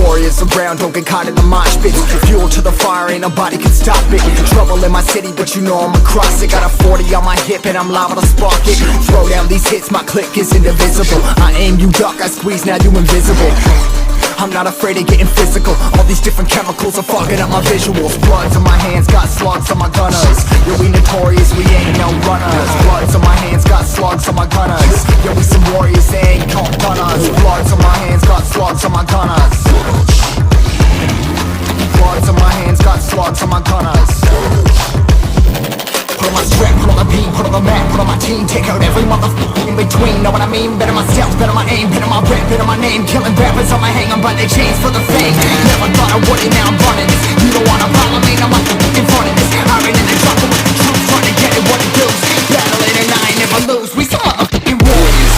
Warriors around, don't get caught in the mosh pit. Fuel to the fire, ain't nobody can stop it. Trouble in my city, but you know I'm across it. Got a 40 on my hip and I'm liable to spark it. Throw down these hits, my click is indivisible. I aim, you duck, I squeeze, now you invisible. I'm not afraid of getting physical. All these different chemicals are fogging up my visuals. Bloods on my hands, got slugs on my gunners. Yo, we notorious, we ain't no runners. Bloods on my hands, got slugs on my gunners. Yo, we some warriors, they ain't called gunners. Bloods on my hands, got slugs on my gunners. Bloods on my hands, got slugs on my gunners. Put on my strap, put on the beat, put on the map, put on my team. Take out every motherfucker in between, know what I mean? Better my stealth, better my aim, better my rap, better my name. Killing rappers on my hang on by their chains for the fame. Never thought I would it, now I'm running this. You don't wanna follow me, now I'm in front of this. I ran in the truck with the troops, trying to get it what it does. Battling and I ain't never lose, we some motherfucking warriors.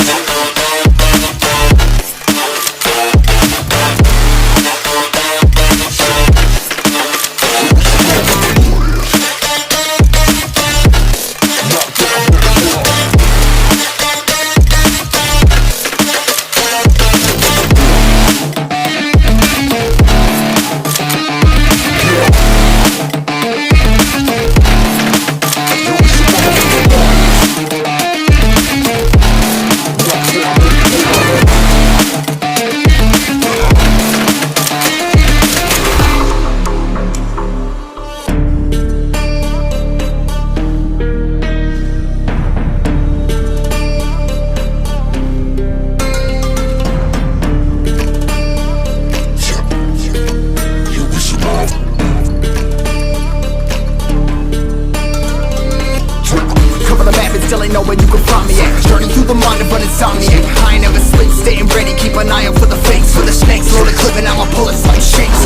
Still ain't know where you can find me at. Journey through the mind of an insomniac. I ain't never sleep, staying ready. Keep an eye out for the fakes, for the snakes. Load a clip and I'ma pull it like shakes.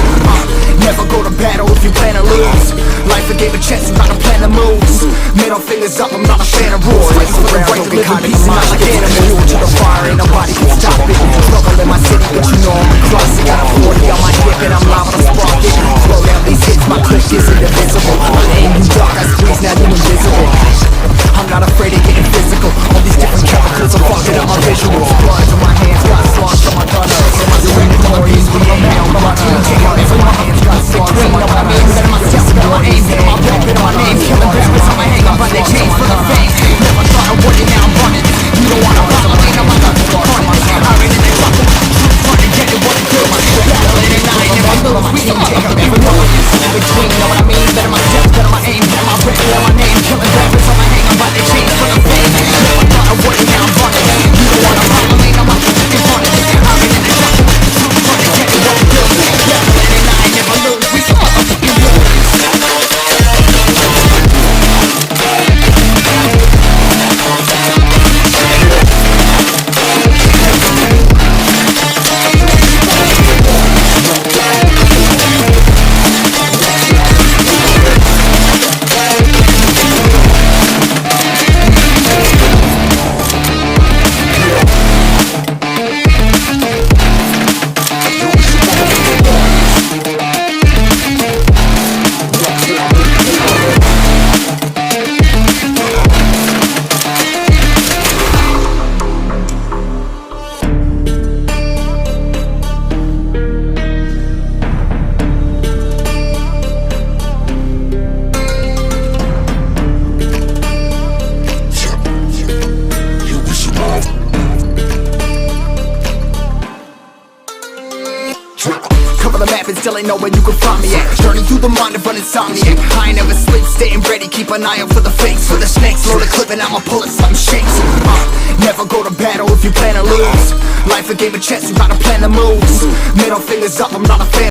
Never go to battle if you plan to lose. Life a game of chess, you gotta plan the moves. Middle fingers up, I'm not a fan of rules. Like the right to live in peace and not like animals. Fuel to the fire, ain't nobody can stop it. Trouble in my city, but you know I'm across it. Got a 40 on my hip and I'm liable to spark it. Throw down these hits, my click is indivisible. I aim, you dark, I squeeze, now you invisible. I'm not afraid of getting physical. All these different chemicals are fucking up my visuals. Bloods on my hands, got slugs on my gunners. You're in the glories, we ain't now on my team. Take out every my hands, got slugs on my gunners. Better my steps, better my aim, better my rap, better my name. Killing rappers on my hang up, but they change for the fame. Never thought I would it, now I'm running this. You don't wanna follow me, now I'm not running this. I ran in the truck with the troops, trying to get it what it do. Battling and I ain't never lose. We some motherfucking warriors. In between, know what I mean? Better my steps, better my aim, better my rap, better my name. Killing rappers on my hang up, but they change for the fame. Never thought I would it, now I'm running this. You don't wanna follow me, now I'm in front of this. I ran in the truck with the troops, trying to get it what it do. Battling and I ain't never lose. We some motherfucking warriors. Cover the map and still ain't know where you can find me at. Journey through the mind of an insomniac. I ain't never sleep, staying ready. Keep an eye out for the fakes, for the snakes. Load a clip and I'ma pull it, something shakes. Never go to battle if you plan to lose. Life a game of chess, you gotta plan the moves. Middle fingers up, I'm not a fan.